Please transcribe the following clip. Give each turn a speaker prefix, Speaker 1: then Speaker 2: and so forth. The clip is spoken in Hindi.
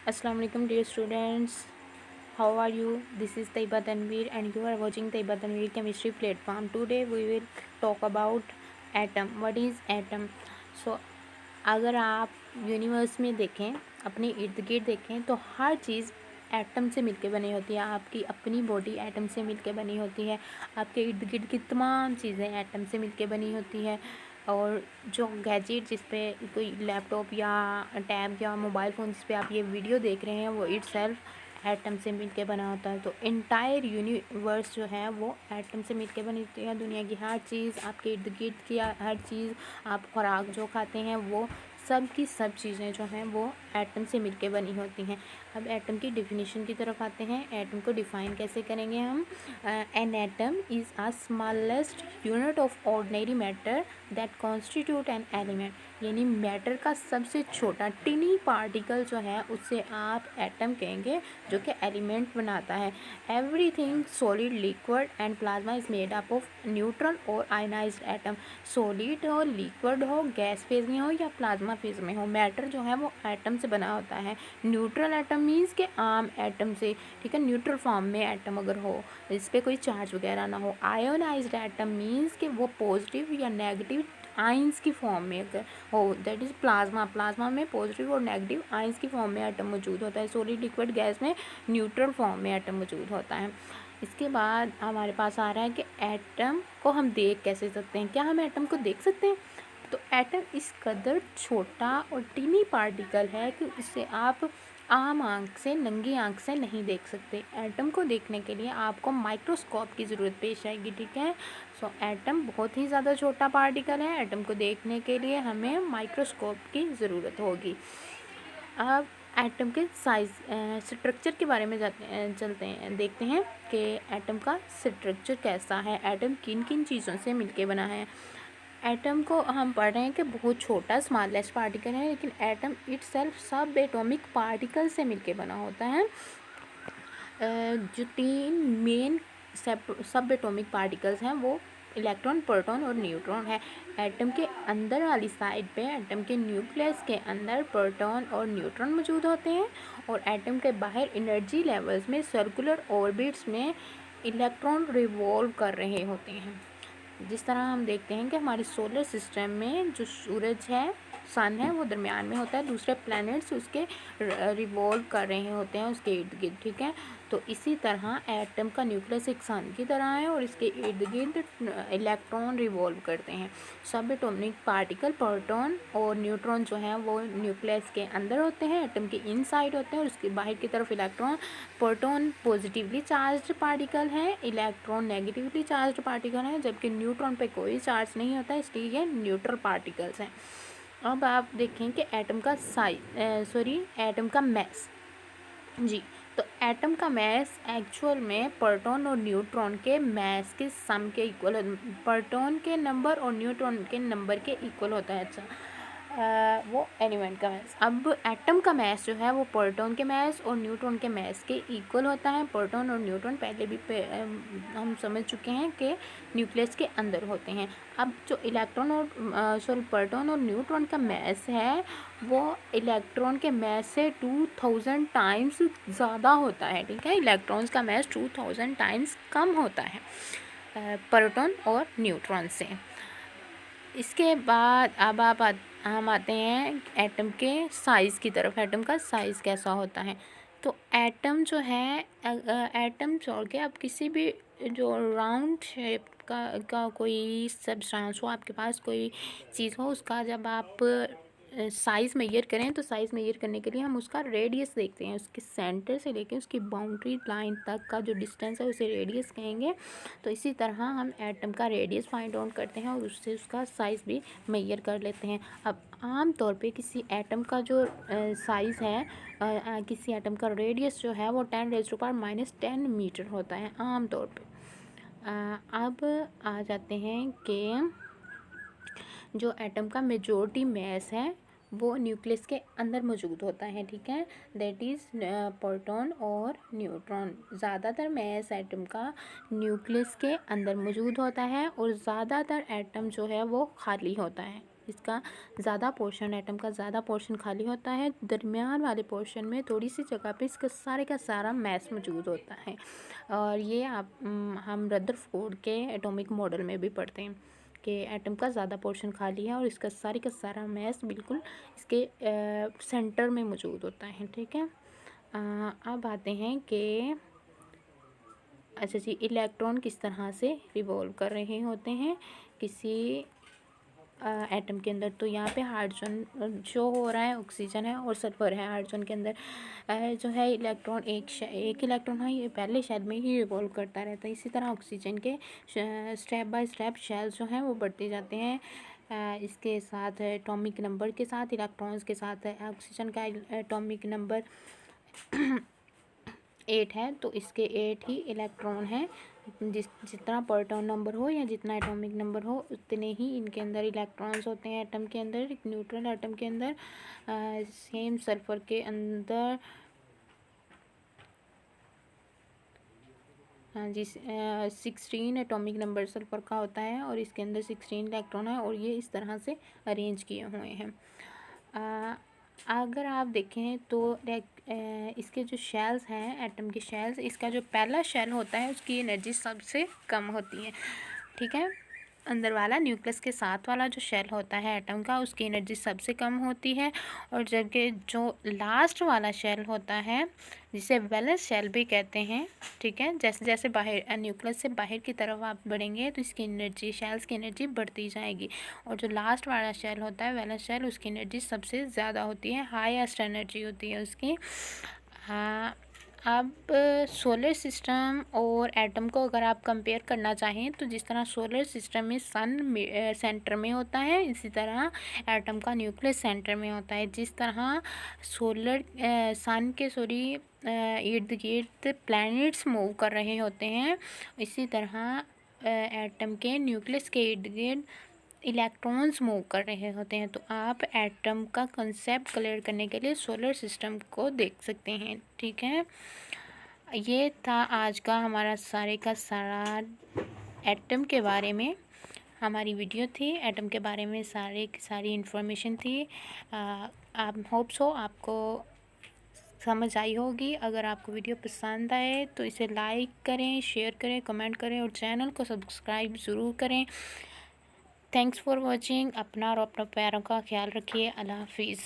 Speaker 1: Assalamu alaikum dear students. How are you? This is Taiba Tanveer and you are watching Taiba Tanveer Chemistry platform. Today we will talk about atom. What is atom? So अगर आप यूनिवर्स में देखें, अपने इर्द गिर्द देखें तो हर चीज़ एटम से मिलके बनी होती है। आपकी अपनी बॉडी एटम से मिलके बनी होती है। आपके इर्द गिर्द की तमाम चीज़ें एटम से मिलके बनी होती है। और जो गैजेट जिस पे कोई लैपटॉप या टैब या मोबाइल फ़ोन जिस पे आप ये वीडियो देख रहे हैं वो इटसेल्फ एटम से मिलके बना होता है। तो एंटायर यूनिवर्स जो है वो एटम से मिलके बनी होती है। दुनिया की हर चीज़, आपके इर्द गिर्द की हर चीज़, आप खुराक जो खाते हैं वो सब की सब चीज़ें जो हैं वो एटम से मिलके बनी होती हैं। अब एटम की डेफिनेशन की तरफ आते हैं। एटम को डिफ़ाइन कैसे करेंगे हम? An atom is a smallest unit of ordinary matter that constitute an element. यानी मैटर का सबसे छोटा टिनी पार्टिकल जो है उससे आप एटम कहेंगे, जो कि एलिमेंट बनाता है। Everything solid, liquid and plasma is made up of neutral और आयनाइज्ड एटम। सॉलिड हो, लिक्विड हो, गैस फेज में हो या प्लाज्मा फेज में हो, मैटर जो है वो एटम से बना होता है। न्यूट्रल एटम मीन्स के आम एटम से, ठीक है, न्यूट्रल फॉर्म में एटम अगर हो, इस पर कोई चार्ज वगैरह ना हो। आयोनाइज्ड एटम मीन्स कि वो पॉजिटिव या नेगेटिव आइंस की फॉर्म में अगर हो, दैट इज़ प्लाज्मा। प्लाज्मा में पॉजिटिव और नेगेटिव आइंस की फॉर्म में एटम मौजूद होता है। सॉलिड, लिक्विड, गैस में न्यूट्रल फॉर्म में एटम मौजूद होता है। इसके बाद हमारे पास आ रहा है कि एटम को हम देख कैसे सकते हैं। क्या हम एटम को देख सकते हैं? तो एटम इस कदर छोटा और टीनी पार्टिकल है कि इसे आप आम आँख से, नंगी आँख से नहीं देख सकते। एटम को देखने के लिए आपको माइक्रोस्कोप की ज़रूरत पेश आएगी, ठीक है। सो एटम बहुत ही ज़्यादा छोटा पार्टिकल है। एटम को देखने के लिए हमें माइक्रोस्कोप की ज़रूरत होगी। अब एटम के साइज स्ट्रक्चर के बारे में चलते हैं, देखते हैं कि एटम का स्ट्रक्चर कैसा है, एटम किन किन चीज़ों से मिलके बना है। एटम को हम पढ़ रहे हैं कि बहुत छोटा स्मॉलेस्ट पार्टिकल है, लेकिन एटम इटसेल्फ सब एटॉमिक पार्टिकल से मिलके बना होता है। जो तीन मेन सब एटॉमिक पार्टिकल्स हैं वो इलेक्ट्रॉन, प्रोटॉन और न्यूट्रॉन है। एटम के अंदर वाली साइड पे, एटम के न्यूक्लियस के अंदर प्रोटॉन और न्यूट्रॉन मौजूद होते हैं, और एटम के बाहर एनर्जी लेवल्स में सर्कुलर ऑर्बिट्स में इलेक्ट्रॉन रिवॉल्व कर रहे होते हैं। जिस तरह हम देखते हैं कि हमारे सोलर सिस्टम में जो सूरज है, सन है, वो दरमियान में होता है, दूसरे प्लैनेट्स उसके रिवॉल्व कर रहे होते हैं उसके इर्द गिर्द, ठीक है। तो इसी तरह एटम का न्यूक्लियस एक सन की तरह है और इसके इर्द गिर्द इलेक्ट्रॉन रिवॉल्व करते हैं। सब एटॉमिक पार्टिकल, प्रोटॉन और न्यूट्रॉन जो हैं वो न्यूक्लियस के अंदर होते हैं, एटम के इनसाइड होते हैं, और उसके बाहर की तरफ electron. Proton positively charged particle है, इलेक्ट्रॉन नेगेटिवली चार्ज्ड पार्टिकल है, जबकि न्यूट्रॉन पे कोई चार्ज नहीं होता है, इसलिए ये न्यूट्रल पार्टिकल्स हैं। अब आप देखें कि एटम का एटम का मैस, जी। तो एटम का मैस एक्चुअल में प्रोटॉन और न्यूट्रॉन के मैस के सम के इक्वल, प्रोटॉन के नंबर और न्यूट्रॉन के नंबर के इक्वल होता है। अच्छा, वो एलिमेंट का मैस। अब एटम का मैस जो है वो प्रोटॉन के मैस और न्यूट्रॉन के मैस के इक्वल होता है। प्रोटॉन और न्यूट्रॉन पहले भी हम समझ चुके हैं कि न्यूक्लियस के अंदर होते हैं। अब जो इलेक्ट्रॉन और प्रोटॉन और न्यूट्रॉन का मैस है वो इलेक्ट्रॉन के मैस से 2000 टाइम्स ज़्यादा होता है, ठीक है। इलेक्ट्रॉन्स का मैस 2000 टाइम्स कम होता है प्रोटॉन और न्यूट्रॉन से। इसके बाद अब हम आते हैं एटम के साइज़ की तरफ। एटम का साइज़ कैसा होता है? तो एटम जो है, एटम छोड़ के आप किसी भी जो राउंड शेप का कोई सब्सटेंस हो, आपके पास कोई चीज़ हो, उसका जब आप साइज़ मेजर करें तो साइज़ मेजर करने के लिए हम उसका रेडियस देखते हैं। उसके सेंटर से लेकर उसकी बाउंड्री लाइन तक का जो डिस्टेंस है उसे रेडियस कहेंगे। तो इसी तरह हम एटम का रेडियस फाइंड आउट करते हैं और उससे उसका साइज़ भी मेजर कर लेते हैं। अब आम तौर पे किसी एटम का जो साइज़ है, किसी एटम का रेडियस जो है वो 10⁻⁻10 मीटर होता है आम तौर पे। अब आ जाते हैं कि जो एटम का मेजॉरिटी मैस है वो न्यूक्लियस के अंदर मौजूद होता है, ठीक है। दैट इज़ प्रोटॉन और न्यूट्रॉन। ज़्यादातर मैस एटम का न्यूक्लियस के अंदर मौजूद होता है और ज़्यादातर एटम जो है वो खाली होता है। इसका ज़्यादा पोर्शन, एटम का ज़्यादा पोर्शन खाली होता है। दरमियान वाले पोर्शन में थोड़ी सी जगह पे इसका सारे का सारा मैस मौजूद होता है। और ये हम रदरफोर्ड के एटॉमिक मॉडल में भी पढ़ते हैं कि एटम का ज़्यादा पोर्शन खाली है और इसका सारे का सारा मैस बिल्कुल इसके सेंटर में मौजूद होता है। ठीक है, अब आते हैं कि अच्छा जी, इलेक्ट्रॉन किस तरह से रिवॉल्व कर रहे होते हैं किसी एटम के अंदर। तो यहाँ पे हाइड्रोजन शो हो रहा है, ऑक्सीजन है और सल्फर है। हाइड्रोजन के अंदर जो है इलेक्ट्रॉन एक इलेक्ट्रॉन है, ये पहले शेल में ही रिवॉल्व करता रहता है। इसी तरह ऑक्सीजन के स्टेप बाय स्टेप शेल्स जो हैं वो बढ़ते जाते हैं। इसके साथ एटॉमिक नंबर के साथ, इलेक्ट्रॉन्स के साथ ऑक्सीजन का एटॉमिक नंबर 8 है, तो इसके 8 ही इलेक्ट्रॉन हैं। जितना प्रोटॉन नंबर हो या जितना एटॉमिक नंबर हो उतने ही इनके अंदर इलेक्ट्रॉन्स होते हैं। एटम के अंदर, एक न्यूट्रल एटम के अंदर सेम सल्फर के अंदर हाँ जी 16 एटॉमिक नंबर सल्फर का होता है और इसके अंदर 16 इलेक्ट्रॉन है और ये इस तरह से अरेंज किए हुए हैं। अगर आप देखें तो इसके जो शेल्स हैं, एटम के शेल्स, इसका जो पहला शेल होता है उसकी एनर्जी सबसे कम होती है। ठीक है, अंदर वाला न्यूक्लियस के साथ वाला जो शेल होता है एटम का, उसकी एनर्जी सबसे कम होती है। और जबकि जो लास्ट वाला शेल होता है जिसे वैलेंस शेल भी कहते हैं, ठीक है, जैसे जैसे बाहर न्यूक्लियस से बाहर की तरफ आप बढ़ेंगे तो इसकी एनर्जी, शेल्स की एनर्जी बढ़ती जाएगी। और जो लास्ट वाला शेल होता है वैलेंस शेल, उसकी एनर्जी सबसे ज़्यादा होती है, हाईएस्ट एनर्जी होती है उसकी। हाँ, अब सोलर सिस्टम और एटम को अगर आप कंपेयर करना चाहें तो जिस तरह सोलर सिस्टम में सन सेंटर में होता है, इसी तरह एटम का न्यूक्लियस सेंटर में होता है। जिस तरह सन के इर्द गिर्द प्लैनेट्स मूव कर रहे होते हैं, इसी तरह एटम के न्यूक्लियस के इर्द गिर्द इलेक्ट्रॉन्स मूव कर रहे होते हैं। तो आप एटम का कंसेप्ट क्लियर करने के लिए सोलर सिस्टम को देख सकते हैं। ठीक है, ये था आज का हमारा सारे का सारा एटम के बारे में हमारी वीडियो थी। एटम के बारे में सारी इन्फॉर्मेशन थी। आप होप्स हो आपको समझ आई होगी। अगर आपको वीडियो पसंद आए तो इसे लाइक करें, शेयर करें, कमेंट करें और चैनल को सब्सक्राइब ज़रूर करें। Thanks for watching. अपना और अपने प्यारों का ख्याल रखिए। अल्लाह हाफिज़।